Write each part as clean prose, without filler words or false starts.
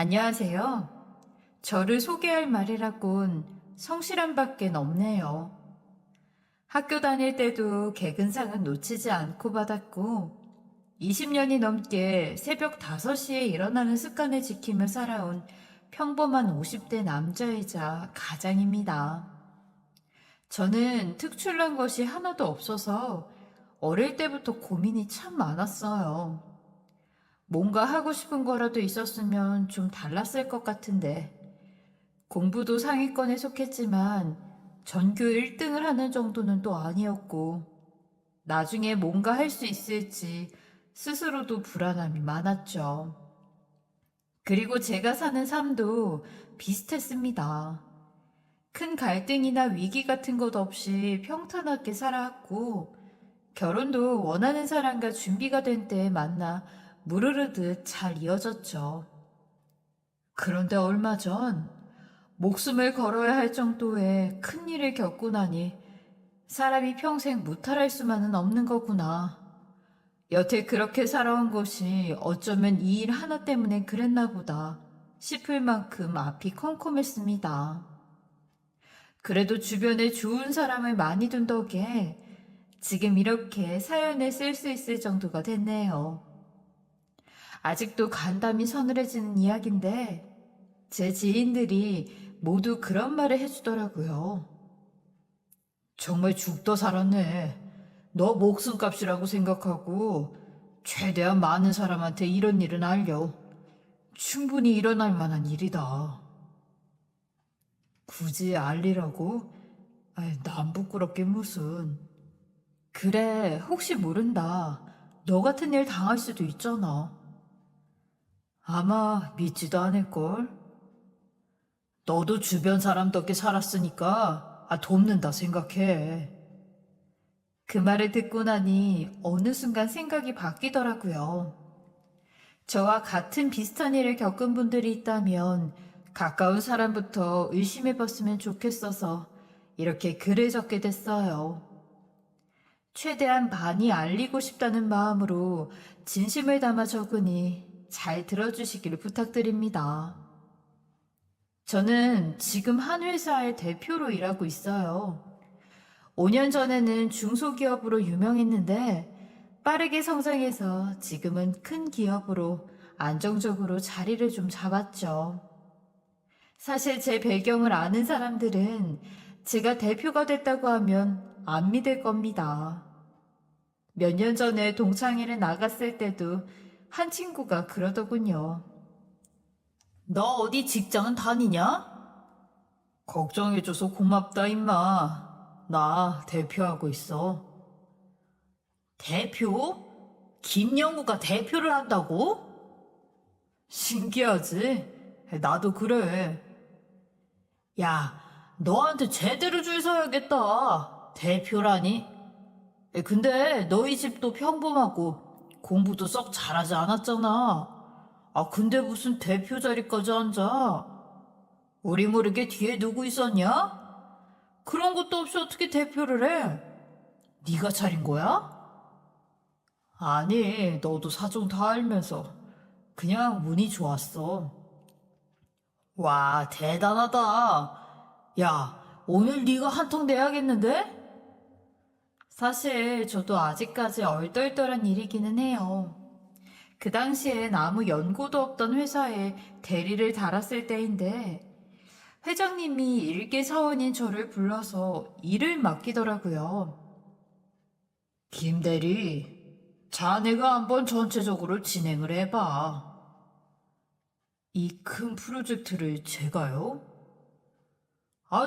안녕하세요. 저를 소개할 말이라곤 성실함밖엔 없네요. 학교 다닐 때도 개근상은 놓치지 않고 받았고, 20년이 넘게 새벽 5시에 일어나는 습관을 지키며 살아온 평범한 50대 남자이자 가장입니다. 저는 특출난 것이 하나도 없어서 어릴 때부터 고민이 참 많았어요. 뭔가 하고 싶은 거라도 있었으면 좀 달랐을 것 같은데, 공부도 상위권에 속했지만 전교 1등을 하는 정도는 또 아니었고, 나중에 뭔가 할 수 있을지 스스로도 불안함이 많았죠. 그리고 제가 사는 삶도 비슷했습니다. 큰 갈등이나 위기 같은 것 없이 평탄하게 살아왔고, 결혼도 원하는 사람과 준비가 된 때에 만나 무르르듯 잘 이어졌죠. 그런데 얼마 전 목숨을 걸어야 할 정도의 큰 일을 겪고 나니 사람이 평생 무탈할 수만은 없는 거구나. 여태 그렇게 살아온 것이 어쩌면 이 일 하나 때문에 그랬나 보다 싶을 만큼 앞이 컴컴했습니다. 그래도 주변에 좋은 사람을 많이 둔 덕에 지금 이렇게 사연을 쓸 수 있을 정도가 됐네요. 아직도 간담이 서늘해지는 이야기인데 제 지인들이 모두 그런 말을 해주더라고요. 정말 죽다 살았네. 너 목숨값이라고 생각하고 최대한 많은 사람한테 이런 일은 알려. 충분히 일어날 만한 일이다. 굳이 알리라고? 아이, 난 부끄럽게 무슨. 그래, 혹시 모른다. 너 같은 일 당할 수도 있잖아. 아마 믿지도 않을걸? 너도 주변 사람 덕에 살았으니까 돕는다 생각해. 그 말을 듣고 나니 어느 순간 생각이 바뀌더라고요. 저와 같은 비슷한 일을 겪은 분들이 있다면 가까운 사람부터 의심해봤으면 좋겠어서 이렇게 글을 적게 됐어요. 최대한 많이 알리고 싶다는 마음으로 진심을 담아 적으니 잘 들어주시기를 부탁드립니다. 저는 지금 한 회사의 대표로 일하고 있어요. 5년 전에는 중소기업으로 유명했는데 빠르게 성장해서 지금은 큰 기업으로 안정적으로 자리를 좀 잡았죠. 사실 제 배경을 아는 사람들은 제가 대표가 됐다고 하면 안 믿을 겁니다. 몇 년 전에 동창회를 나갔을 때도 한 친구가 그러더군요. 너 어디 직장은 다니냐? 걱정해줘서 고맙다, 임마. 나 대표하고 있어. 대표? 김영구가 대표를 한다고? 신기하지? 나도 그래. 야, 너한테 제대로 줄 서야겠다. 대표라니? 근데 너희 집도 평범하고 공부도 썩 잘하지 않았잖아. 근데 무슨 대표 자리까지 앉아? 우리 모르게 뒤에 누구 있었냐? 그런 것도 없이 어떻게 대표를 해? 네가 차린 거야? 아니, 너도 사정 다 알면서 그냥 운이 좋았어. 와, 대단하다. 야, 오늘 네가 한턱 내야겠는데? 사실 저도 아직까지 얼떨떨한 일이기는 해요. 그 당시엔 아무 연고도 없던 회사에 대리를 달았을 때인데 회장님이 일개 사원인 저를 불러서 일을 맡기더라고요. 김 대리, 자네가 한번 전체적으로 진행을 해봐. 이 큰 프로젝트를 제가요?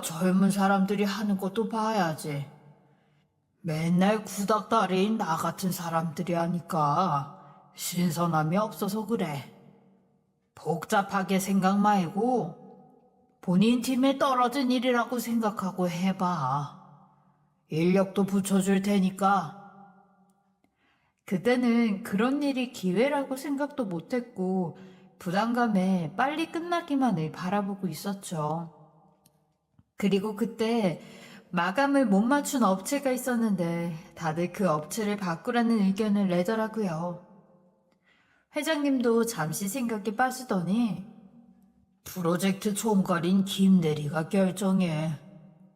젊은 사람들이 하는 것도 봐야지. 맨날 구닥다리인 나 같은 사람들이 하니까 신선함이 없어서 그래. 복잡하게 생각 말고 본인 팀에 떨어진 일이라고 생각하고 해봐. 인력도 붙여줄 테니까. 그때는 그런 일이 기회라고 생각도 못했고 부담감에 빨리 끝나기만을 바라보고 있었죠. 그리고 그때 마감을 못 맞춘 업체가 있었는데 다들 그 업체를 바꾸라는 의견을 내더라고요. 회장님도 잠시 생각에 빠지더니 프로젝트 총괄인 김대리가 결정해.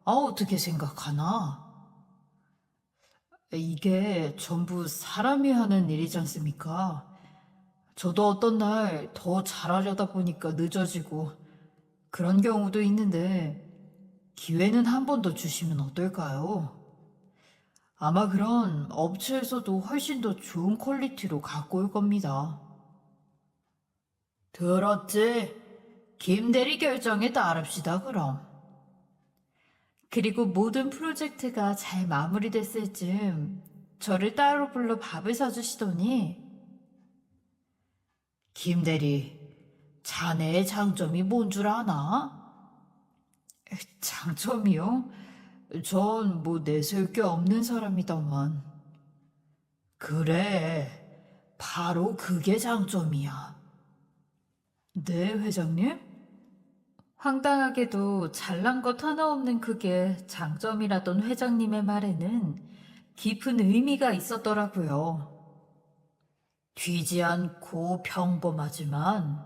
어떻게 생각하나? 이게 전부 사람이 하는 일이지 않습니까? 저도 어떤 날 더 잘하려다 보니까 늦어지고 그런 경우도 있는데 기회는 한 번 더 주시면 어떨까요? 아마 그런 업체에서도 훨씬 더 좋은 퀄리티로 갖고 올 겁니다. 들었지? 김대리 결정에 따릅시다, 그럼. 그리고 모든 프로젝트가 잘 마무리됐을 즈음 저를 따로 불러 밥을 사주시더니 김대리, 자네의 장점이 뭔 줄 아나? 장점이요? 전 뭐 내세울 게 없는 사람이다만. 그래, 바로 그게 장점이야. 네, 회장님? 황당하게도 잘난 것 하나 없는 그게 장점이라던 회장님의 말에는 깊은 의미가 있었더라고요. 튀지 않고 평범하지만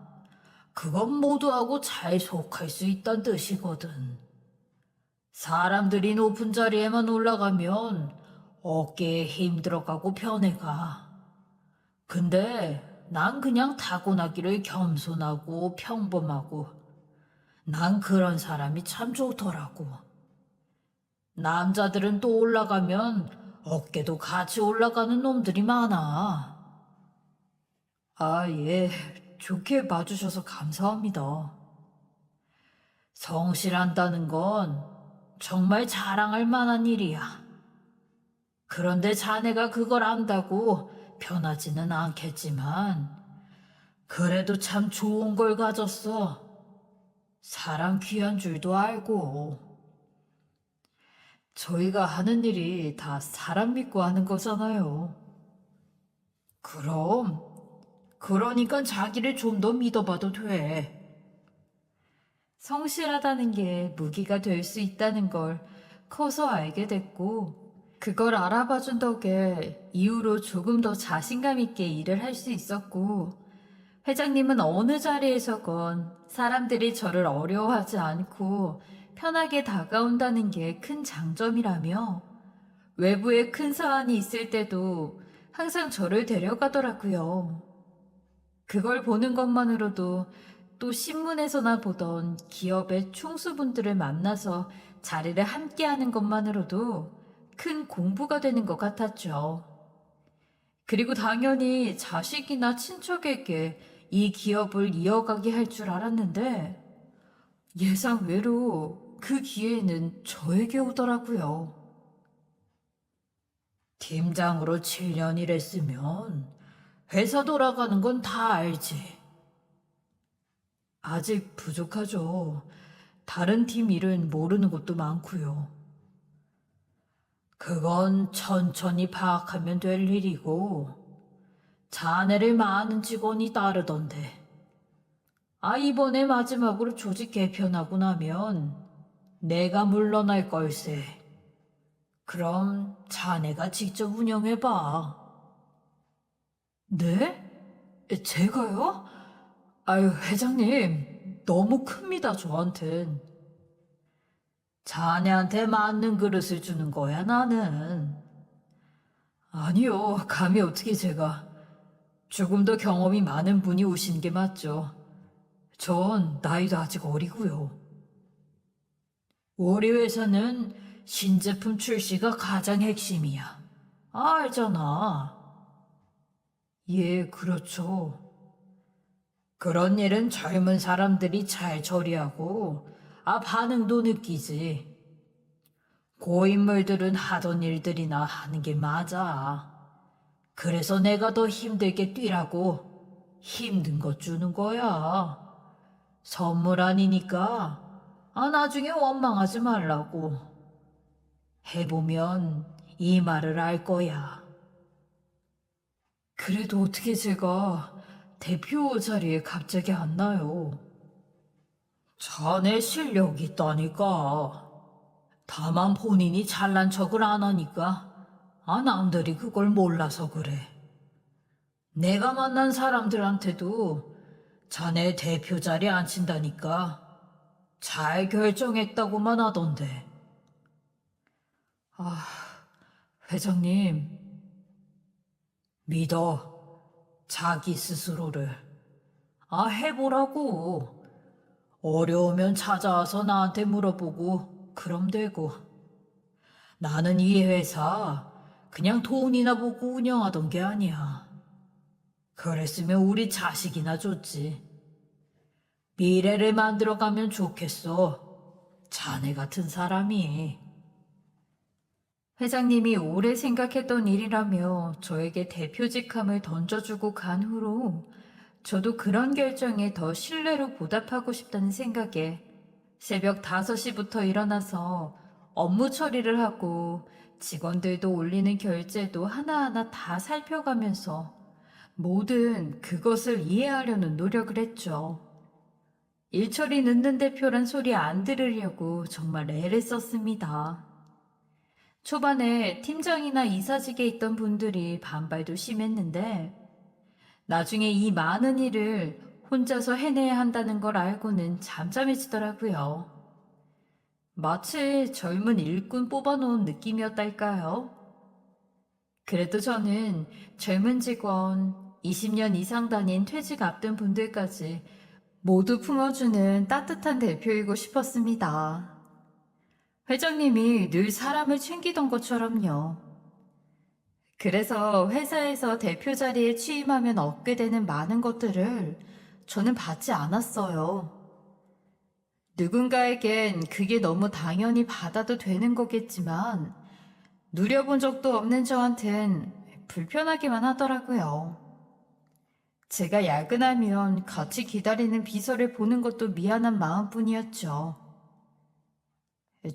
그건 모두하고 잘 속할 수 있다는 뜻이거든. 사람들이 높은 자리에만 올라가면 어깨에 힘 들어가고 변해가. 근데 난 그냥 타고나기를 겸손하고 평범하고 난 그런 사람이 참 좋더라고. 남자들은 또 올라가면 어깨도 같이 올라가는 놈들이 많아. 예. 좋게 봐주셔서 감사합니다. 성실한다는 건 정말 자랑할 만한 일이야. 그런데 자네가 그걸 안다고 편하지는 않겠지만, 그래도 참 좋은 걸 가졌어. 사람 귀한 줄도 알고. 저희가 하는 일이 다 사람 믿고 하는 거잖아요. 그러니까 자기를 좀 더 믿어봐도 돼. 성실하다는 게 무기가 될 수 있다는 걸 커서 알게 됐고, 그걸 알아봐준 덕에 이후로 조금 더 자신감 있게 일을 할 수 있었고, 회장님은 어느 자리에서건 사람들이 저를 어려워하지 않고 편하게 다가온다는 게 큰 장점이라며, 외부에 큰 사안이 있을 때도 항상 저를 데려가더라고요. 그걸 보는 것만으로도 또 신문에서나 보던 기업의 총수분들을 만나서 자리를 함께하는 것만으로도 큰 공부가 되는 것 같았죠. 그리고 당연히 자식이나 친척에게 이 기업을 이어가게 할 줄 알았는데 예상 외로 그 기회는 저에게 오더라고요. 팀장으로 7년 일했으면 회사 돌아가는 건 다 알지. 아직 부족하죠. 다른 팀 일은 모르는 것도 많고요. 그건 천천히 파악하면 될 일이고, 자네를 많은 직원이 따르던데. 이번에 마지막으로 조직 개편하고 나면 내가 물러날 걸세. 그럼 자네가 직접 운영해봐. 네? 제가요? 회장님, 너무 큽니다, 저한텐. 자네한테 맞는 그릇을 주는 거야, 나는. 아니요, 감히 어떻게 제가. 조금 더 경험이 많은 분이 오신 게 맞죠. 전 나이도 아직 어리고요. 우리 회사는 신제품 출시가 가장 핵심이야. 알잖아. 예, 그렇죠. 그런 일은 젊은 사람들이 잘 처리하고, 반응도 느끼지. 고인물들은 하던 일들이나 하는 게 맞아. 그래서 내가 더 힘들게 뛰라고 힘든 것 주는 거야. 선물 아니니까, 나중에 원망하지 말라고. 해보면 이 말을 알 거야. 그래도 어떻게 제가 대표 자리에 갑자기 안 나요? 자네 실력이 있다니까. 다만 본인이 잘난 척을 안 하니까 남들이 그걸 몰라서 그래. 내가 만난 사람들한테도 자네 대표 자리에 앉힌다니까 잘 결정했다고만 하던데. 아, 회장님, 믿어. 자기 스스로를. 해보라고. 어려우면 찾아와서 나한테 물어보고 그럼 되고. 나는 이 회사 그냥 돈이나 보고 운영하던 게 아니야. 그랬으면 우리 자식이나 줬지. 미래를 만들어가면 좋겠어. 자네 같은 사람이. 회장님이 오래 생각했던 일이라며 저에게 대표직함을 던져주고 간 후로 저도 그런 결정에 더 신뢰로 보답하고 싶다는 생각에 새벽 5시부터 일어나서 업무 처리를 하고 직원들도 올리는 결제도 하나하나 다 살펴가면서 모든 그것을 이해하려는 노력을 했죠. 일처리 늦는 대표란 소리 안 들으려고 정말 애를 썼습니다. 초반에 팀장이나 이사직에 있던 분들이 반발도 심했는데 나중에 이 많은 일을 혼자서 해내야 한다는 걸 알고는 잠잠해지더라고요. 마치 젊은 일꾼 뽑아놓은 느낌이었달까요? 그래도 저는 젊은 직원, 20년 이상 다닌 퇴직 앞둔 분들까지 모두 품어주는 따뜻한 대표이고 싶었습니다. 회장님이 늘 사람을 챙기던 것처럼요. 그래서 회사에서 대표 자리에 취임하면 얻게 되는 많은 것들을 저는 받지 않았어요. 누군가에겐 그게 너무 당연히 받아도 되는 거겠지만 누려본 적도 없는 저한텐 불편하기만 하더라고요. 제가 야근하면 같이 기다리는 비서를 보는 것도 미안한 마음뿐이었죠.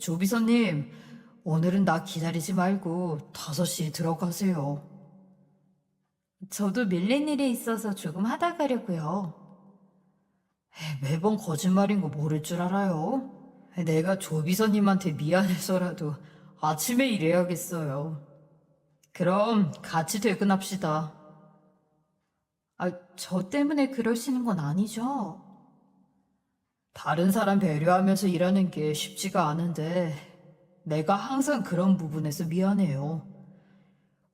조비서님, 오늘은 나 기다리지 말고 5시에 들어가세요. 저도 밀린 일이 있어서 조금 하다 가려고요. 매번 거짓말인 거 모를 줄 알아요? 내가 조비서님한테 미안해서라도 아침에 일해야겠어요. 그럼 같이 퇴근합시다. 저 때문에 그러시는 건 아니죠? 다른 사람 배려하면서 일하는 게 쉽지가 않은데 내가 항상 그런 부분에서 미안해요.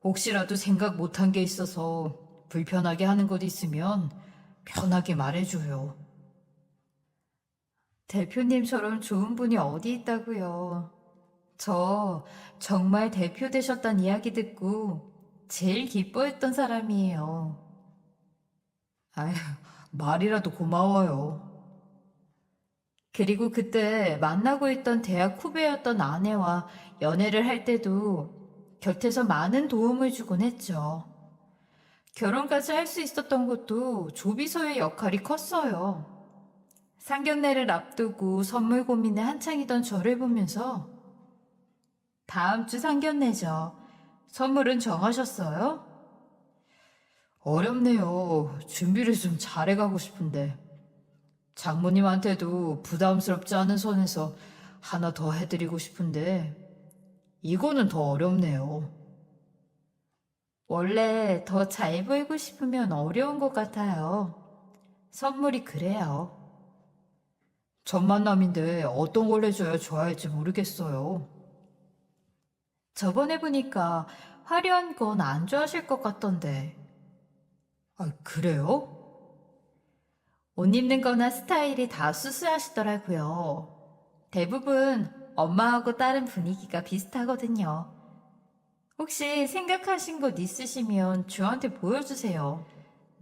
혹시라도 생각 못한 게 있어서 불편하게 하는 것 있으면 편하게 말해줘요. 대표님처럼 좋은 분이 어디 있다고요. 저 정말 대표 되셨단 이야기 듣고 제일 기뻐했던 사람이에요. 아휴, 말이라도 고마워요. 그리고 그때 만나고 있던 대학 후배였던 아내와 연애를 할 때도 곁에서 많은 도움을 주곤 했죠. 결혼까지 할 수 있었던 것도 조비서의 역할이 컸어요. 상견례를 앞두고 선물 고민에 한창이던 저를 보면서 다음 주 상견례죠. 선물은 정하셨어요? 어렵네요. 준비를 좀 잘해가고 싶은데. 장모님한테도 부담스럽지 않은 선에서 하나 더 해드리고 싶은데, 이거는 더 어렵네요. 원래 더 잘 보이고 싶으면 어려운 것 같아요. 선물이 그래요. 첫 만남인데 어떤 걸 해줘야 좋아할지 모르겠어요. 저번에 보니까 화려한 건 안 좋아하실 것 같던데. 그래요? 옷 입는 거나 스타일이 다 수수하시더라고요. 대부분 엄마하고 딸은 분위기가 비슷하거든요. 혹시 생각하신 것 있으시면 저한테 보여주세요.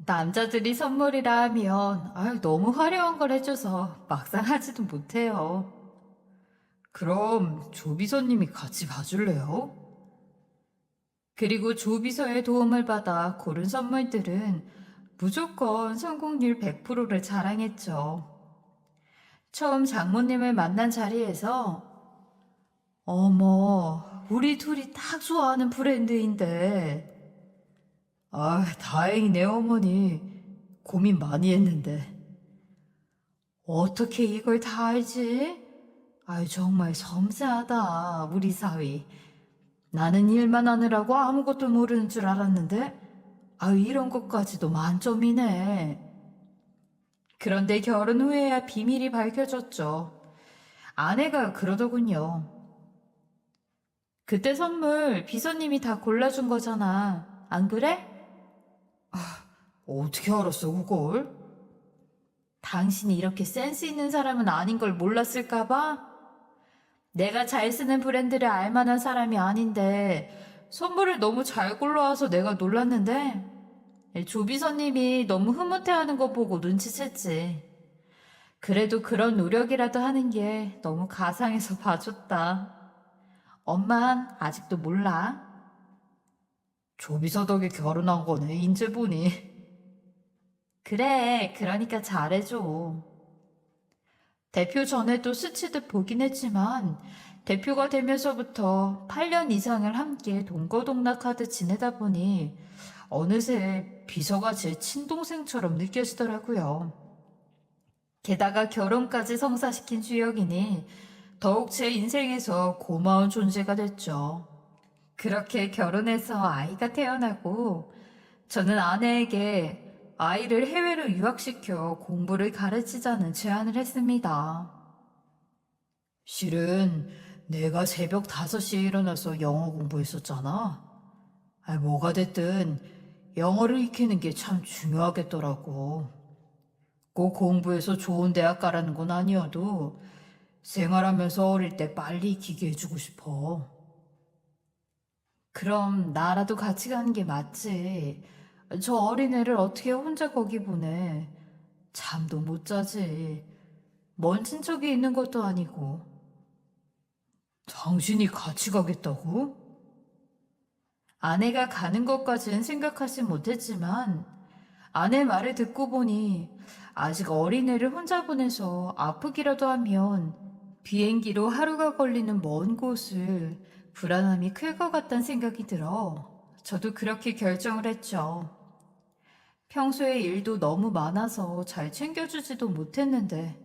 남자들이 선물이라 하면 너무 화려한 걸 해줘서 막상 하지도 못해요. 그럼 조비서님이 같이 봐줄래요? 그리고 조비서의 도움을 받아 고른 선물들은 무조건 성공률 100%를 자랑했죠. 처음 장모님을 만난 자리에서 어머, 우리 둘이 딱 좋아하는 브랜드인데. 다행이네, 어머니. 고민 많이 했는데. 어떻게 이걸 다 알지? 정말 섬세하다, 우리 사위. 나는 일만 하느라고 아무것도 모르는 줄 알았는데, 이런 것까지도 만점이네. 그런데 결혼 후에야 비밀이 밝혀졌죠. 아내가 그러더군요. 그때 선물 비서님이 다 골라준 거잖아. 안 그래? 어떻게 알았어, 그걸? 당신이 이렇게 센스 있는 사람은 아닌 걸 몰랐을까봐? 내가 잘 쓰는 브랜드를 알 만한 사람이 아닌데 선물을 너무 잘 골라와서 내가 놀랐는데 조비서님이 너무 흐뭇해하는 거 보고 눈치챘지. 그래도 그런 노력이라도 하는 게 너무 가상해서 봐줬다. 엄만 아직도 몰라. 조비서 덕에 결혼한 거네, 인제 보니. 그래, 그러니까 잘해줘. 대표 전에도 스치듯 보긴 했지만 대표가 되면서부터 8년 이상을 함께 동거동락하듯 지내다 보니 어느새 비서가 제 친동생처럼 느껴지더라고요. 게다가 결혼까지 성사시킨 주혁이니 더욱 제 인생에서 고마운 존재가 됐죠. 그렇게 결혼해서 아이가 태어나고 저는 아내에게 아이를 해외로 유학시켜 공부를 가르치자는 제안을 했습니다. 실은 내가 새벽 5시에 일어나서 영어 공부했었잖아. 뭐가 됐든 영어를 익히는 게 참 중요하겠더라고. 꼭 공부해서 좋은 대학 가라는 건 아니어도 생활하면서 어릴 때 빨리 익히게 해주고 싶어. 그럼 나라도 같이 가는 게 맞지. 저 어린애를 어떻게 혼자 거기 보내. 잠도 못 자지. 먼 친척이 있는 것도 아니고. 당신이 같이 가겠다고? 아내가 가는 것까지는 생각하지 못했지만 아내 말을 듣고 보니 아직 어린애를 혼자 보내서 아프기라도 하면 비행기로 하루가 걸리는 먼 곳을 불안함이 클 것 같다는 생각이 들어 저도 그렇게 결정을 했죠. 평소에 일도 너무 많아서 잘 챙겨주지도 못했는데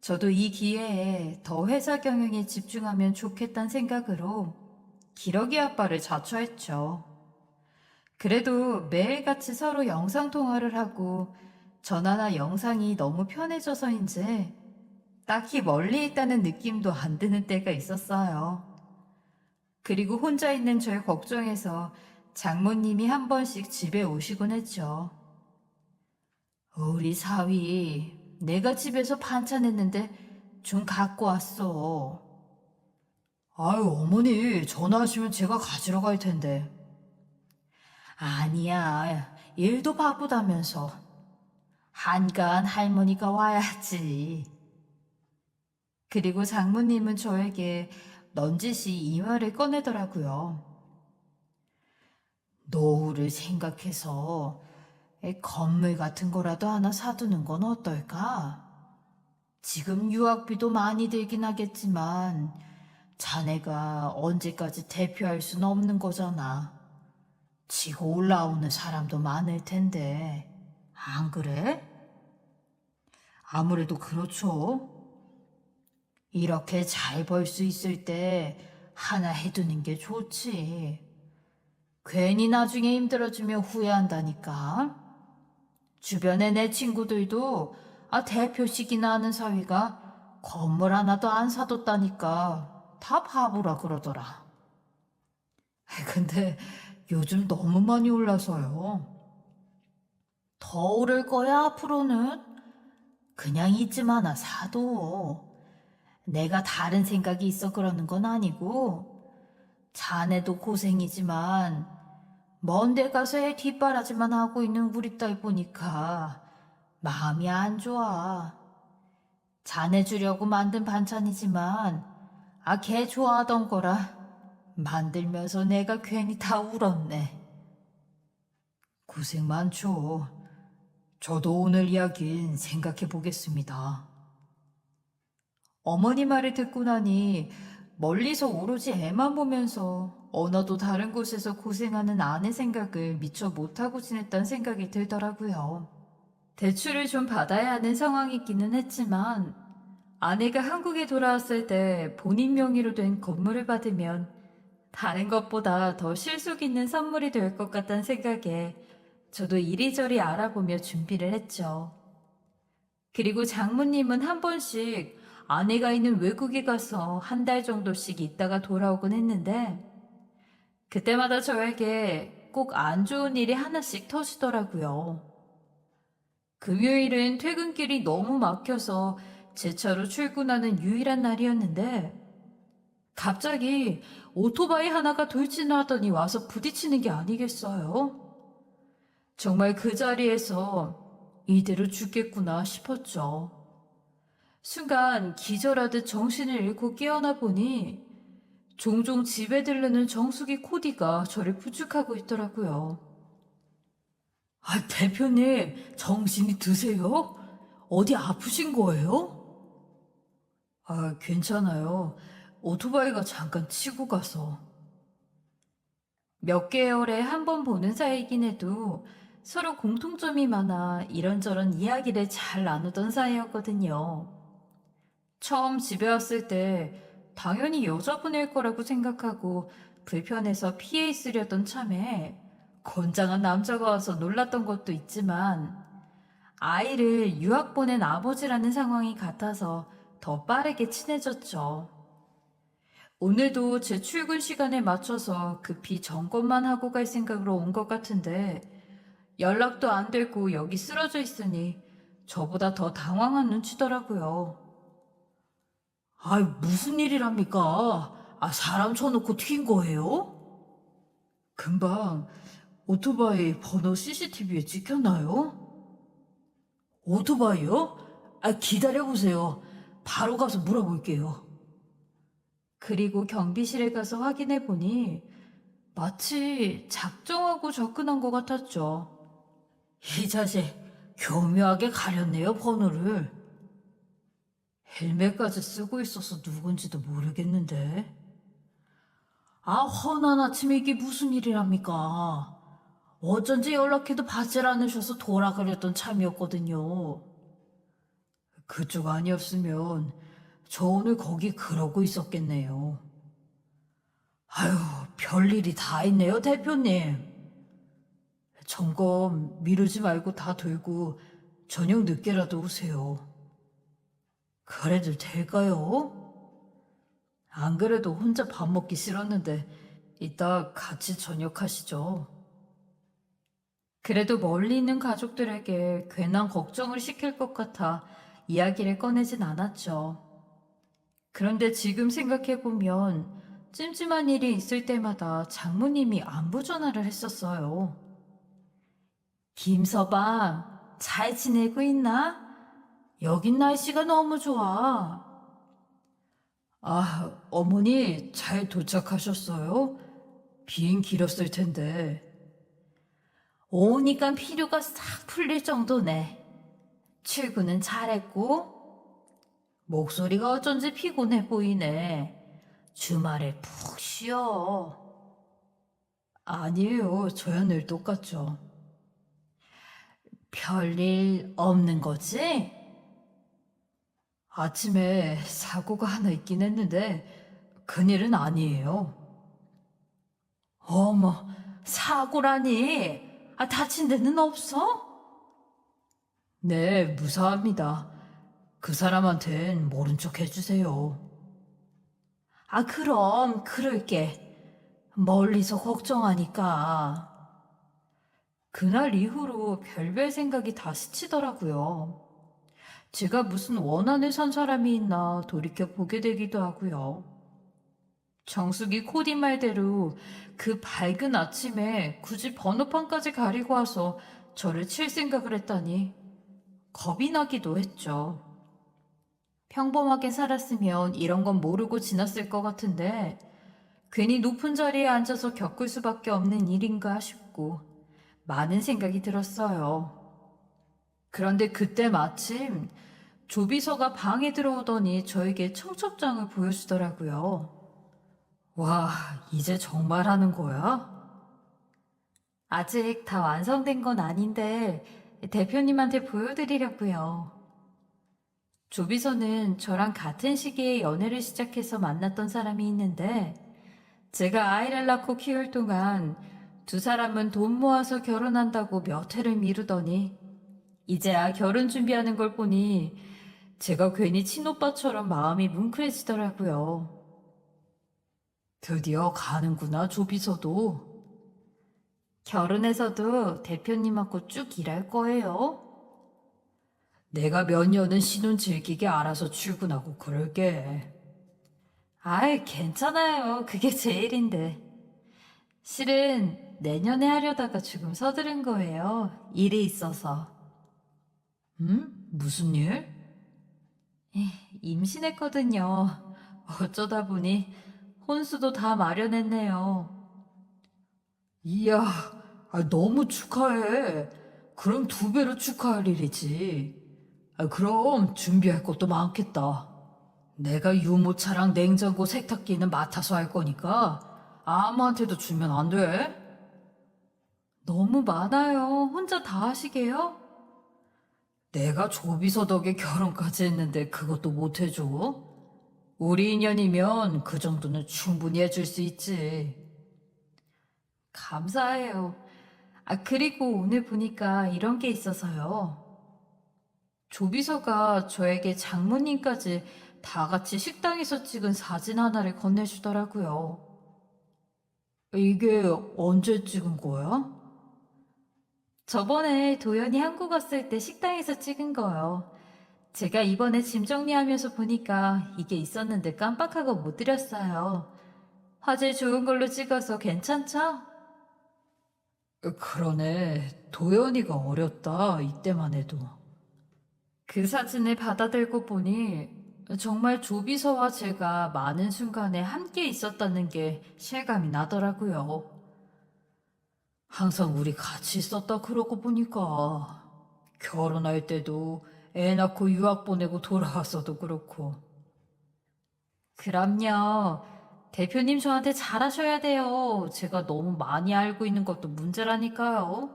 저도 이 기회에 더 회사 경영에 집중하면 좋겠다는 생각으로 기러기 아빠를 자처했죠. 그래도 매일같이 서로 영상통화를 하고 전화나 영상이 너무 편해져서인지 딱히 멀리 있다는 느낌도 안 드는 때가 있었어요. 그리고 혼자 있는 절 걱정해서 장모님이 한 번씩 집에 오시곤 했죠. 우리 사위, 내가 집에서 반찬했는데 좀 갖고 왔어. 아유, 어머니, 전화하시면 제가 가지러 갈 텐데. 아니야, 일도 바쁘다면서. 한간 할머니가 와야지. 그리고 장모님은 저에게 넌지시 이 말을 꺼내더라고요. 노후를 생각해서 건물 같은 거라도 하나 사두는 건 어떨까? 지금 유학비도 많이 들긴 하겠지만 자네가 언제까지 대표할 수는 없는 거잖아. 치고 올라오는 사람도 많을 텐데 안 그래? 아무래도 그렇죠. 이렇게 잘 벌 수 있을 때 하나 해두는 게 좋지. 괜히 나중에 힘들어지면 후회한다니까. 주변에 내 친구들도 대표식이나 하는 사위가 건물 하나도 안 사뒀다니까 다 바보라 그러더라. 근데 요즘 너무 많이 올라서요. 더 오를 거야 앞으로는. 그냥 이쯤 하나 사도. 내가 다른 생각이 있어 그러는 건 아니고 자네도 고생이지만 먼 데 가서 애 뒷바라지만 하고 있는 우리 딸 보니까 마음이 안 좋아. 자네 주려고 만든 반찬이지만 걔 좋아하던 거라 만들면서 내가 괜히 다 울었네. 고생 많죠. 저도 오늘 이야기는 생각해 보겠습니다. 어머니 말을 듣고 나니 멀리서 오로지 애만 보면서 언어도 다른 곳에서 고생하는 아내 생각을 미처 못하고 지냈다는 생각이 들더라고요. 대출을 좀 받아야 하는 상황이기는 했지만 아내가 한국에 돌아왔을 때 본인 명의로 된 건물을 받으면 다른 것보다 더 실속 있는 선물이 될 것 같다는 생각에 저도 이리저리 알아보며 준비를 했죠. 그리고 장모님은 한 번씩 아내가 있는 외국에 가서 한 달 정도씩 있다가 돌아오곤 했는데, 그때마다 저에게 꼭 안 좋은 일이 하나씩 터지더라고요. 금요일은 퇴근길이 너무 막혀서 제 차로 출근하는 유일한 날이었는데, 갑자기 오토바이 하나가 돌진하더니 와서 부딪히는 게 아니겠어요? 정말 그 자리에서 이대로 죽겠구나 싶었죠. 순간 기절하듯 정신을 잃고 깨어나 보니 종종 집에 들르는 정수기 코디가 저를 부축하고 있더라고요. 아, 대표님, 정신이 드세요? 어디 아프신 거예요? 아, 괜찮아요. 오토바이가 잠깐 치고 가서. 몇 개월에 한 번 보는 사이이긴 해도 서로 공통점이 많아 이런저런 이야기를 잘 나누던 사이였거든요. 처음 집에 왔을 때 당연히 여자분일 거라고 생각하고 불편해서 피해 있으려던 참에 건장한 남자가 와서 놀랐던 것도 있지만 아이를 유학 보낸 아버지라는 상황이 같아서 더 빠르게 친해졌죠. 오늘도 제 출근 시간에 맞춰서 급히 점검만 하고 갈 생각으로 온 것 같은데 연락도 안 되고 여기 쓰러져 있으니 저보다 더 당황한 눈치더라고요. 아, 무슨 일이랍니까? 아, 사람 쳐놓고 튄 거예요? 금방 오토바이 번호 CCTV에 찍혔나요? 오토바이요? 아, 기다려보세요. 바로 가서 물어볼게요. 그리고 경비실에 가서 확인해 보니 마치 작정하고 접근한 것 같았죠. 이 자식, 교묘하게 가렸네요, 번호를. 헬멧까지 쓰고 있어서 누군지도 모르겠는데. 아, 훤한 아침에 이게 무슨 일이랍니까? 어쩐지 연락해도 받질 않으셔서 돌아가렸던 참이었거든요. 그쪽 아니었으면 저 오늘 거기 그러고 있었겠네요. 아유, 별일이 다 있네요, 대표님. 점검 미루지 말고 다 돌고 저녁 늦게라도 오세요. 그래도 될까요? 안 그래도 혼자 밥 먹기 싫었는데 이따 같이 저녁하시죠. 그래도 멀리 있는 가족들에게 괜한 걱정을 시킬 것 같아 이야기를 꺼내진 않았죠. 그런데 지금 생각해보면 찜찜한 일이 있을 때마다 장모님이 안부 전화를 했었어요. 김서방, 잘 지내고 있나? 여긴 날씨가 너무 좋아. 아, 어머니 잘 도착하셨어요? 비행 길었을 텐데. 오니까 피로가 싹 풀릴 정도네. 출근은 잘했고, 목소리가 어쩐지 피곤해 보이네. 주말에 푹 쉬어. 아니에요. 저야 늘 똑같죠. 별일 없는 거지? 아침에 사고가 하나 있긴 했는데 큰일은 아니에요. 어머, 사고라니? 다친 데는 없어? 네, 무사합니다. 그 사람한텐 모른 척 해주세요. 그럼 그럴게. 멀리서 걱정하니까. 그날 이후로 별별 생각이 다 스치더라고요. 제가 무슨 원한을 산 사람이 있나 돌이켜 보게 되기도 하고요. 정숙이 코디 말대로 그 밝은 아침에 굳이 번호판까지 가리고 와서 저를 칠 생각을 했다니 겁이 나기도 했죠. 평범하게 살았으면 이런 건 모르고 지났을 것 같은데 괜히 높은 자리에 앉아서 겪을 수밖에 없는 일인가 싶고 많은 생각이 들었어요. 그런데 그때 마침 조비서가 방에 들어오더니 저에게 청첩장을 보여주더라고요. 와, 이제 정말 하는 거야? 아직 다 완성된 건 아닌데 대표님한테 보여드리려고요. 조비서는 저랑 같은 시기에 연애를 시작해서 만났던 사람이 있는데 제가 아이를 낳고 키울 동안 두 사람은 돈 모아서 결혼한다고 몇 해를 미루더니 이제야 결혼 준비하는 걸 보니 제가 괜히 친오빠처럼 마음이 뭉클해지더라고요. 드디어 가는구나, 조비서도. 결혼해서도 대표님하고 쭉 일할 거예요? 내가 몇 년은 신혼 즐기게 알아서 출근하고 그럴게. 아이, 괜찮아요. 그게 제일인데. 실은 내년에 하려다가 조금 서두른 거예요. 일이 있어서. 무슨 일? 임신했거든요. 어쩌다 보니 혼수도 다 마련했네요. 이야, 너무 축하해. 그럼 2배로 축하할 일이지. 그럼 준비할 것도 많겠다. 내가 유모차랑 냉장고 세탁기는 맡아서 할 거니까 아무한테도 주면 안 돼. 너무 많아요. 혼자 다 하시게요? 내가 조비서 덕에 결혼까지 했는데 그것도 못 해줘? 우리 인연이면 그 정도는 충분히 해줄 수 있지. 감사해요. 그리고 오늘 보니까 이런 게 있어서요. 조비서가 저에게 장모님까지 다 같이 식당에서 찍은 사진 하나를 건네주더라고요. 이게 언제 찍은 거야? 저번에 도연이 한국 왔을 때 식당에서 찍은 거요. 제가 이번에 짐 정리하면서 보니까 이게 있었는데 깜빡하고 못 드렸어요. 화질 좋은 걸로 찍어서 괜찮죠? 그러네. 도연이가 어렸다. 이때만 해도. 그 사진을 받아들고 보니 정말 조비서와 제가 많은 순간에 함께 있었다는 게 실감이 나더라고요. 항상 우리 같이 있었다 그러고 보니까 결혼할 때도 애 낳고 유학 보내고 돌아왔어도 그렇고. 그럼요. 대표님 저한테 잘하셔야 돼요. 제가 너무 많이 알고 있는 것도 문제라니까요.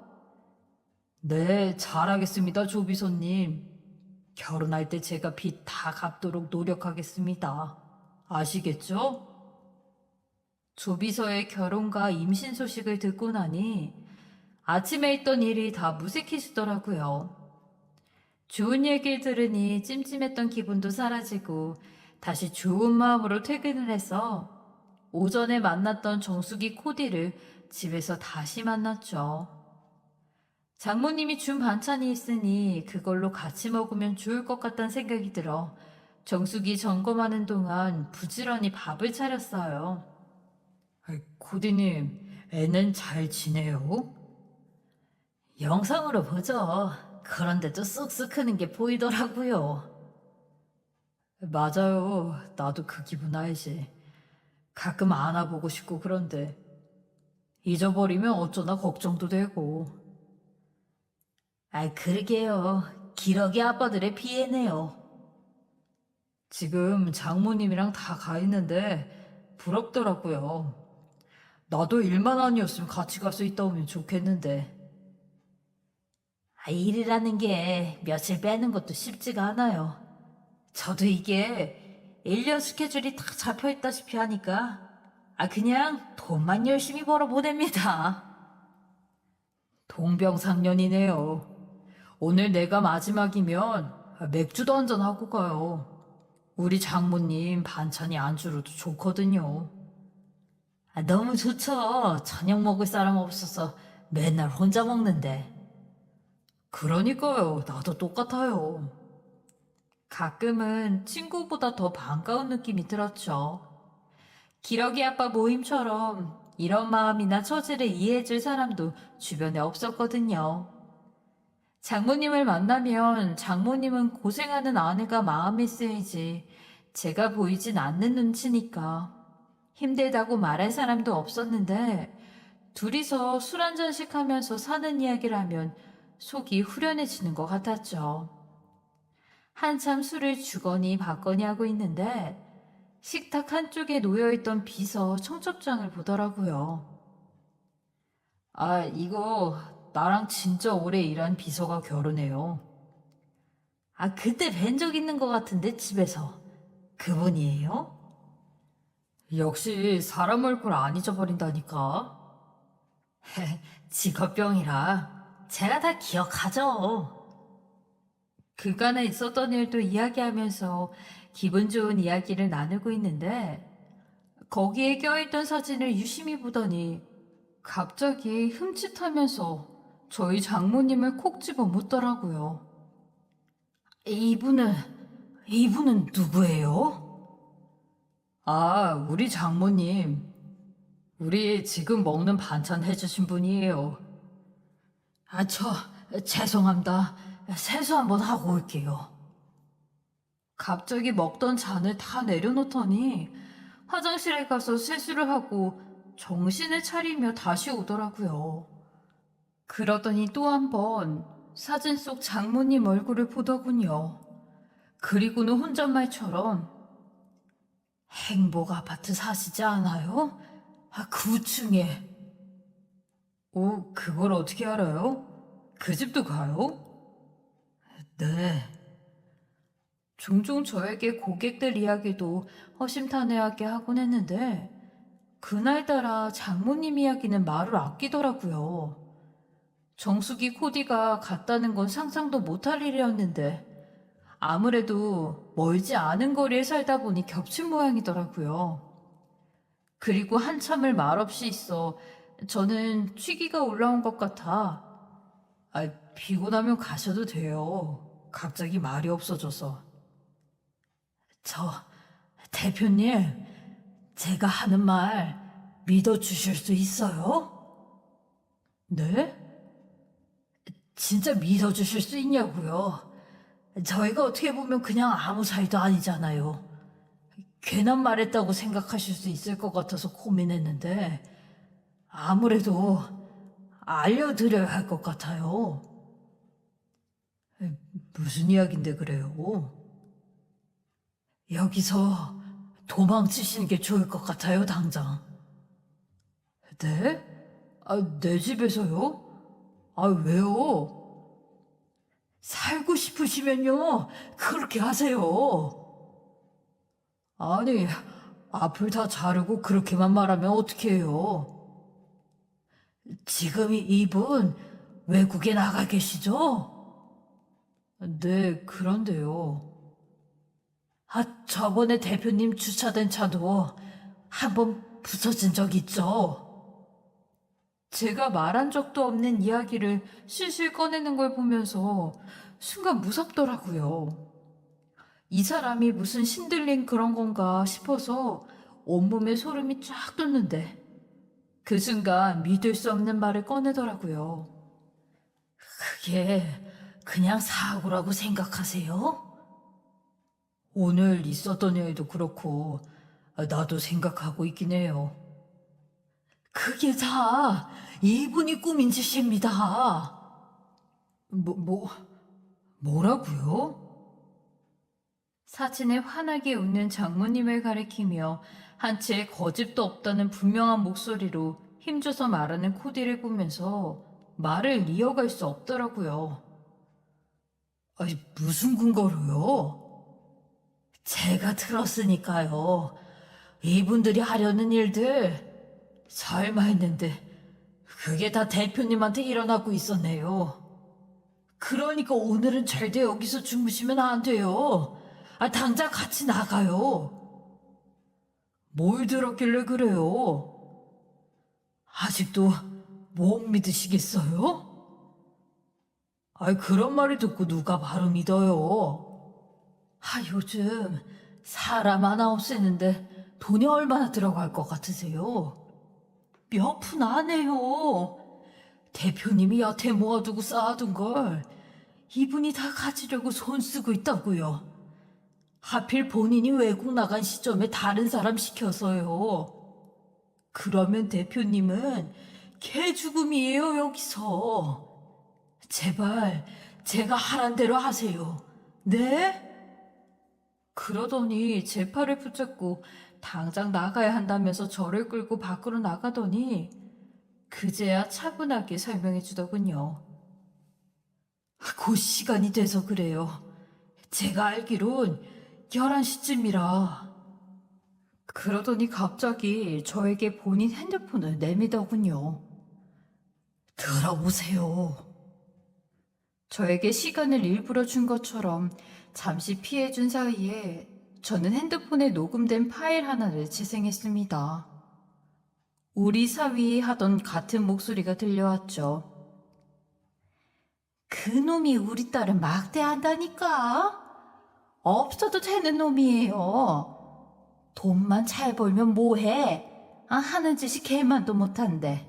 네, 잘하겠습니다, 조비서님. 결혼할 때 제가 빚 다 갚도록 노력하겠습니다. 아시겠죠? 조비서의 결혼과 임신 소식을 듣고 나니 아침에 있던 일이 다 무색해지더라고요. 좋은 얘기를 들으니 찜찜했던 기분도 사라지고 다시 좋은 마음으로 퇴근을 해서 오전에 만났던 정수기 코디를 집에서 다시 만났죠. 장모님이 준 반찬이 있으니 그걸로 같이 먹으면 좋을 것 같다는 생각이 들어 정수기 점검하는 동안 부지런히 밥을 차렸어요. 코디님, 애는 잘 지내요? 영상으로 보죠. 그런데도 쑥쑥 크는 게 보이더라고요. 맞아요. 나도 그 기분 알지. 가끔 안아보고 싶고 그런데 잊어버리면 어쩌나 걱정도 되고. 그러게요. 기러기 아빠들의 피해네요. 지금 장모님이랑 다 가 있는데 부럽더라고요. 나도 일만 아니었으면 같이 갈 수 있다 오면 좋겠는데. 일이라는 게 며칠 빼는 것도 쉽지가 않아요. 저도 이게 1년 스케줄이 다 잡혀 있다시피 하니까 그냥 돈만 열심히 벌어 보냅니다. 동병상련이네요. 오늘 내가 마지막이면 맥주도 한잔 하고 가요. 우리 장모님 반찬이 안주로도 좋거든요. 너무 좋죠. 저녁 먹을 사람 없어서 맨날 혼자 먹는데. 그러니까요. 나도 똑같아요. 가끔은 친구보다 더 반가운 느낌이 들었죠. 기러기 아빠 모임처럼 이런 마음이나 처지를 이해해줄 사람도 주변에 없었거든요. 장모님을 만나면 장모님은 고생하는 아내가 마음이 쓰이지 제가 보이진 않는 눈치니까 힘들다고 말할 사람도 없었는데 둘이서 술 한 잔씩 하면서 사는 이야기를 하면 속이 후련해지는 것 같았죠. 한참 술을 주거니 받거니 하고 있는데 식탁 한쪽에 놓여있던 비서 청첩장을 보더라고요. 이거 나랑 진짜 오래 일한 비서가 결혼해요. 그때 뵌 적 있는 것 같은데 집에서. 그분이에요? 역시 사람 얼굴 안 잊어버린다니까. 직업병이라 제가 다 기억하죠. 그간에 있었던 일도 이야기하면서 기분 좋은 이야기를 나누고 있는데 거기에 껴있던 사진을 유심히 보더니 갑자기 흠칫하면서 저희 장모님을 콕 집어 묻더라고요. 이분은 누구예요? 아, 우리 장모님. 우리 지금 먹는 반찬 해주신 분이에요. 죄송합니다. 세수 한번 하고 올게요. 갑자기 먹던 잔을 다 내려놓더니 화장실에 가서 세수를 하고 정신을 차리며 다시 오더라고요. 그러더니 또 한 번 사진 속 장모님 얼굴을 보더군요. 그리고는 혼잣말처럼 행복 아파트 사시지 않아요? 9층에. 오, 그걸 어떻게 알아요? 그 집도 가요? 네. 종종 저에게 고객들 이야기도 허심탄회하게 하곤 했는데 그날따라 장모님 이야기는 말을 아끼더라고요. 정수기 코디가 같다는 건 상상도 못할 일이었는데 아무래도 멀지 않은 거리에 살다 보니 겹친 모양이더라고요. 그리고 한참을 말없이 있어 저는 취기가 올라온 것 같아. 피곤하면 가셔도 돼요. 갑자기 말이 없어져서. 대표님, 제가 하는 말 믿어주실 수 있어요? 네? 진짜 믿어주실 수 있냐고요? 저희가 어떻게 보면 그냥 아무 사이도 아니잖아요. 괜한 말했다고 생각하실 수 있을 것 같아서 고민했는데 아무래도 알려드려야 할 것 같아요. 무슨 이야긴데 그래요? 여기서 도망치시는 게 좋을 것 같아요, 당장. 네? 내 집에서요? 왜요? 살고 싶으시면요, 그렇게 하세요. 아니, 앞을 다 자르고 그렇게만 말하면 어떡해요? 지금 이분 외국에 나가 계시죠? 네, 그런데요. 저번에 대표님 주차된 차도 한번 부서진 적 있죠? 제가 말한 적도 없는 이야기를 실실 꺼내는 걸 보면서 순간 무섭더라고요. 이 사람이 무슨 신들린 그런 건가 싶어서 온몸에 소름이 쫙 돋는데 그 순간 믿을 수 없는 말을 꺼내더라고요. 그게 그냥 사고라고 생각하세요? 오늘 있었던 일도 그렇고 나도 생각하고 있긴 해요. 그게 다 이분이 꾸민 짓입니다. 뭐라고요? 사진에 환하게 웃는 장모님을 가리키며 한치의 거짓도 없다는 분명한 목소리로 힘줘서 말하는 코디를 보면서 말을 이어갈 수 없더라고요. 무슨 근거로요? 제가 들었으니까요. 이분들이 하려는 일들 설마 했는데 그게 다 대표님한테 일어나고 있었네요. 그러니까 오늘은 절대 여기서 주무시면 안 돼요. 당장 같이 나가요. 뭘 들었길래 그래요? 아직도 못 믿으시겠어요? 그런 말을 듣고 누가 바로 믿어요? 요즘 사람 하나 없애는데 돈이 얼마나 들어갈 것 같으세요? 몇 푼 안 해요. 대표님이 여태 모아두고 쌓아둔 걸 이분이 다 가지려고 손 쓰고 있다고요. 하필 본인이 외국 나간 시점에 다른 사람 시켜서요. 그러면 대표님은 개죽음이에요, 여기서. 제발 제가 하란 대로 하세요. 네? 그러더니 제 팔을 붙잡고 당장 나가야 한다면서 저를 끌고 밖으로 나가더니 그제야 차분하게 설명해 주더군요. 곧 시간이 돼서 그래요. 제가 알기론 11시쯤이라. 그러더니 갑자기 저에게 본인 핸드폰을 내미더군요. 들어보세요. 저에게 시간을 일부러 준 것처럼 잠시 피해준 사이에 저는 핸드폰에 녹음된 파일 하나를 재생했습니다. 우리 사위 하던 같은 목소리가 들려왔죠. 그놈이 우리 딸을 막대한다니까? 없어도 되는 놈이에요. 돈만 잘 벌면 뭐해? 하는 짓이 개만도 못한데.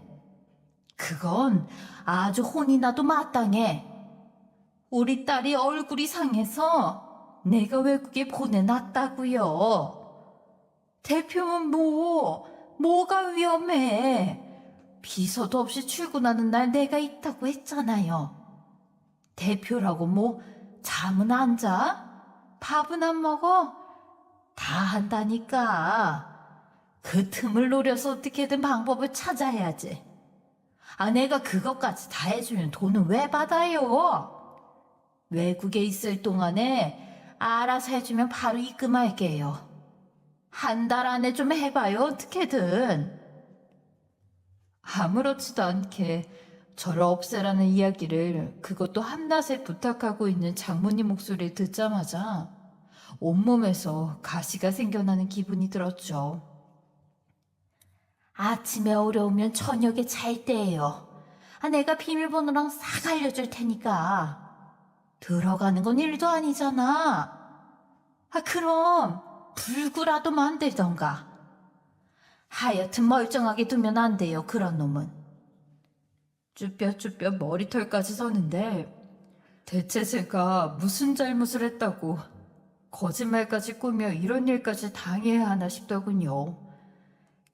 그건 아주 혼이 나도 마땅해. 우리 딸이 얼굴이 상해서 내가 외국에 보내놨다고요. 대표면 뭐가 위험해? 비서도 없이 출근하는 날 내가 있다고 했잖아요. 대표라고 잠은 안 자? 밥은 안 먹어? 다 한다니까. 그 틈을 노려서 어떻게든 방법을 찾아야지. 내가 그것까지 다 해주면 돈은 왜 받아요? 외국에 있을 동안에 알아서 해주면 바로 입금할게요. 한 달 안에 좀 해봐요, 어떻게든. 아무렇지도 않게 저를 없애라는 이야기를, 그것도 한낮에 부탁하고 있는 장모님 목소리를 듣자마자 온몸에서 가시가 생겨나는 기분이 들었죠. 아침에 어려우면 저녁에 잘 때예요. 내가 비밀번호랑 싹 알려줄 테니까. 들어가는 건 일도 아니잖아. 그럼 불구라도 만들던가. 하여튼 멀쩡하게 두면 안 돼요, 그런 놈은. 쭈뼛쭈뼛 머리털까지 서는데 대체 제가 무슨 잘못을 했다고 거짓말까지 꾸며 이런 일까지 당해야 하나 싶더군요.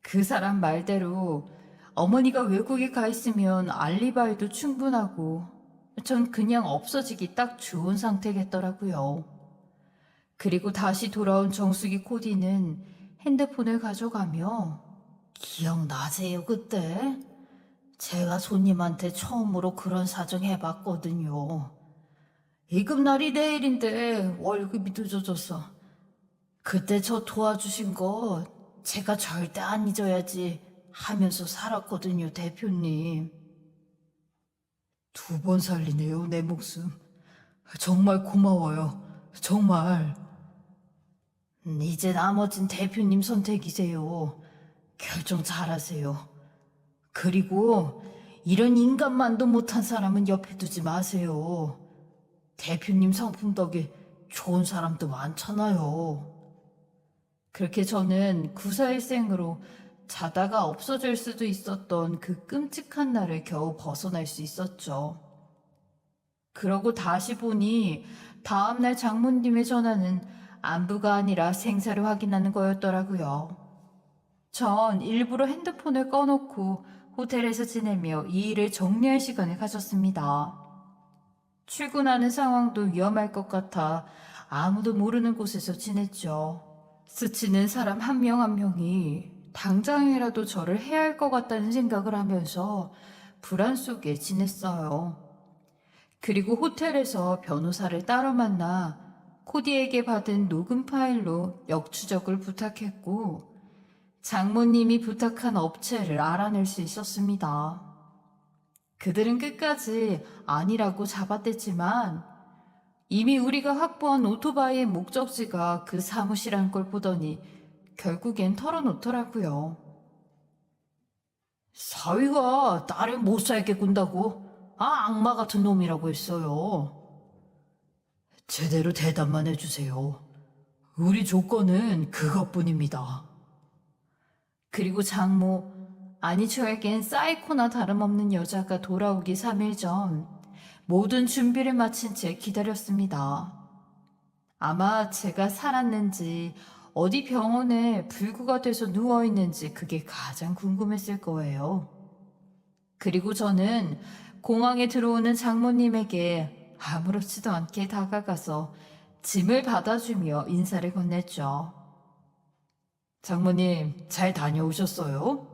그 사람 말대로 어머니가 외국에 가 있으면 알리바이도 충분하고 전 그냥 없어지기 딱 좋은 상태겠더라고요. 그리고 다시 돌아온 정수기 코디는 핸드폰을 가져가며 기억나세요 그때? 제가 손님한테 처음으로 그런 사정 해봤거든요. 이급날이 내일인데 월급이 늦어져서 그때 저 도와주신 거 제가 절대 안 잊어야지 하면서 살았거든요, 대표님. 2번 살리네요, 내 목숨. 정말 고마워요. 정말. 이제 나머진 대표님 선택이세요. 결정 잘하세요. 그리고 이런 인간만도 못한 사람은 옆에 두지 마세요. 대표님 성품 덕에 좋은 사람도 많잖아요. 그렇게 저는 구사일생으로 자다가 없어질 수도 있었던 그 끔찍한 날을 겨우 벗어날 수 있었죠. 그러고 다시 보니 다음날 장모님의 전화는 안부가 아니라 생사를 확인하는 거였더라고요. 전 일부러 핸드폰을 꺼놓고 호텔에서 지내며 이 일을 정리할 시간을 가졌습니다. 출근하는 상황도 위험할 것 같아 아무도 모르는 곳에서 지냈죠. 스치는 사람 한 명 한 명이 당장이라도 저를 해야 할 것 같다는 생각을 하면서 불안 속에 지냈어요. 그리고 호텔에서 변호사를 따로 만나 코디에게 받은 녹음 파일로 역추적을 부탁했고 장모님이 부탁한 업체를 알아낼 수 있었습니다. 그들은 끝까지 아니라고 잡아댔지만 이미 우리가 확보한 오토바이의 목적지가 그 사무실이란 걸 보더니 결국엔 털어놓더라고요. 사위가 딸을 못 살게 군다고? 악마 같은 놈이라고 했어요. 제대로 대답만 해주세요. 우리 조건은 그것뿐입니다. 그리고 장모, 아니 저에겐 사이코나 다름없는 여자가 돌아오기 3일 전 모든 준비를 마친 채 기다렸습니다. 아마 제가 살았는지 어디 병원에 불구가 돼서 누워있는지 그게 가장 궁금했을 거예요. 그리고 저는 공항에 들어오는 장모님에게 아무렇지도 않게 다가가서 짐을 받아주며 인사를 건넸죠. 장모님, 잘 다녀오셨어요?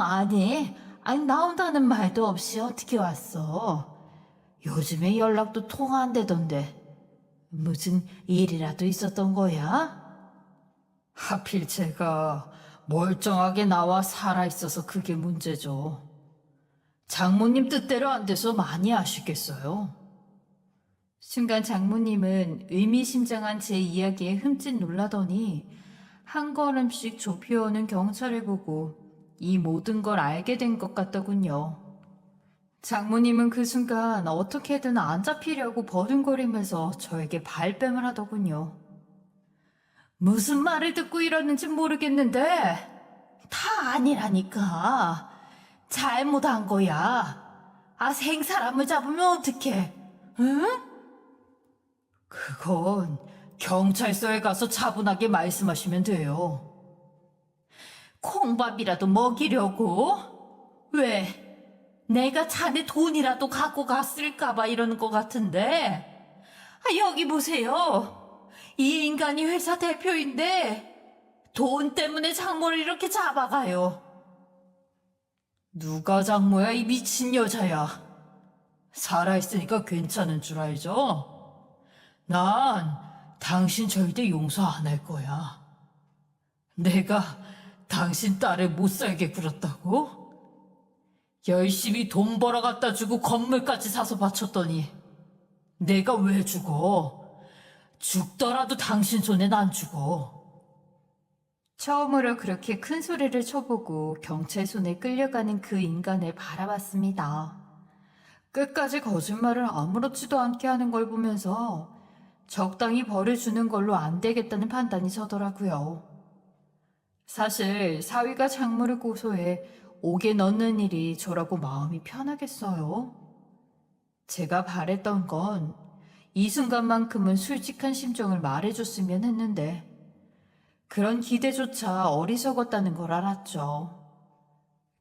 아니, 나온다는 말도 없이 어떻게 왔어? 요즘에 연락도 통화 안 되던데. 무슨 일이라도 있었던 거야? 하필 제가 멀쩡하게 나와 살아있어서 그게 문제죠. 장모님 뜻대로 안 돼서 많이 아쉽겠어요. 순간 장모님은 의미심장한 제 이야기에 흠칫 놀라더니 한 걸음씩 좁혀오는 경찰을 보고 이 모든 걸 알게 된 것 같더군요. 장모님은 그 순간 어떻게든 안 잡히려고 버둥거리면서 저에게 발뺌을 하더군요. 무슨 말을 듣고 이러는지 모르겠는데 다 아니라니까. 잘못한 거야. 아, 생사람을 잡으면 어떡해? 응? 그건 경찰서에 가서 차분하게 말씀하시면 돼요. 콩밥이라도 먹이려고? 왜? 내가 자네 돈이라도 갖고 갔을까봐 이러는 것 같은데. 아, 여기 보세요. 이 인간이 회사 대표인데 돈 때문에 장모를 이렇게 잡아가요. 누가 장모야, 이 미친 여자야. 살아있으니까 괜찮은 줄 알죠? 난 당신 절대 용서 안 할 거야. 내가 당신 딸을 못 살게 굴었다고? 열심히 돈 벌어 갖다 주고 건물까지 사서 바쳤더니 내가 왜 죽어? 죽더라도 당신 손엔 안 죽어. 처음으로 그렇게 큰 소리를 쳐보고 경찰 손에 끌려가는 그 인간을 바라봤습니다. 끝까지 거짓말을 아무렇지도 않게 하는 걸 보면서 적당히 벌을 주는 걸로 안 되겠다는 판단이 서더라고요. 사실 사위가 장모를 고소해 옥에 넣는 일이 저라고 마음이 편하겠어요. 제가 바랬던 건 이 순간만큼은 솔직한 심정을 말해줬으면 했는데 그런 기대조차 어리석었다는 걸 알았죠.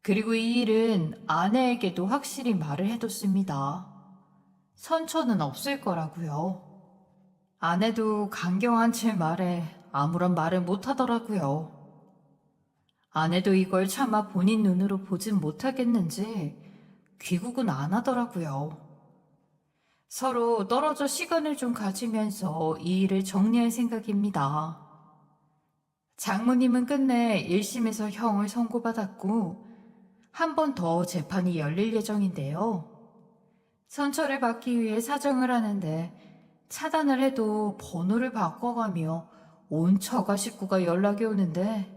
그리고 이 일은 아내에게도 확실히 말을 해뒀습니다. 선처는 없을 거라고요. 아내도 강경한 제 말에 아무런 말을 못하더라고요. 아내도 이걸 차마 본인 눈으로 보진 못하겠는지 귀국은 안 하더라고요. 서로 떨어져 시간을 좀 가지면서 이 일을 정리할 생각입니다. 장모님은 끝내 1심에서 형을 선고받았고 한 번 더 재판이 열릴 예정인데요. 선처를 받기 위해 사정을 하는데 차단을 해도 번호를 바꿔가며 온 처가 식구가 연락이 오는데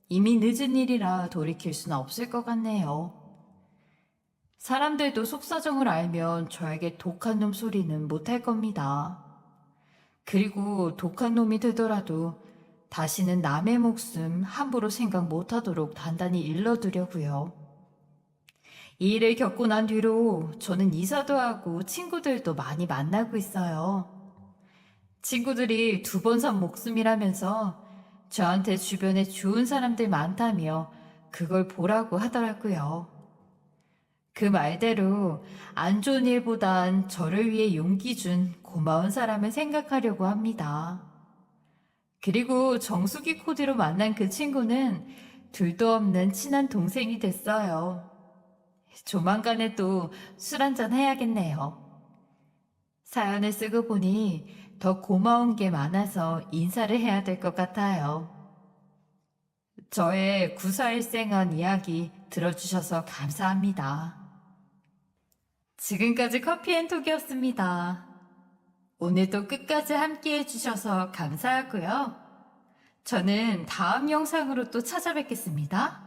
이미 늦은 일이라 돌이킬 수는 없을 것 같네요. 사람들도 속사정을 알면 저에게 독한 놈 소리는 못할 겁니다. 그리고 독한 놈이 되더라도 다시는 남의 목숨 함부로 생각 못하도록 단단히 일러두려고요. 이 일을 겪고 난 뒤로 저는 이사도 하고 친구들도 많이 만나고 있어요. 친구들이 2번 산 목숨이라면서 저한테 주변에 좋은 사람들 많다며 그걸 보라고 하더라고요. 그 말대로 안 좋은 일보단 저를 위해 용기 준 고마운 사람을 생각하려고 합니다. 그리고 정수기 코디로 만난 그 친구는 둘도 없는 친한 동생이 됐어요. 조만간에 또 술 한잔 해야겠네요. 사연을 쓰고 보니 더 고마운 게 많아서 인사를 해야 될 것 같아요. 저의 구사일생한 이야기 들어주셔서 감사합니다. 지금까지 커피앤톡이었습니다. 오늘도 끝까지 함께 해주셔서 감사하고요. 저는 다음 영상으로 또 찾아뵙겠습니다.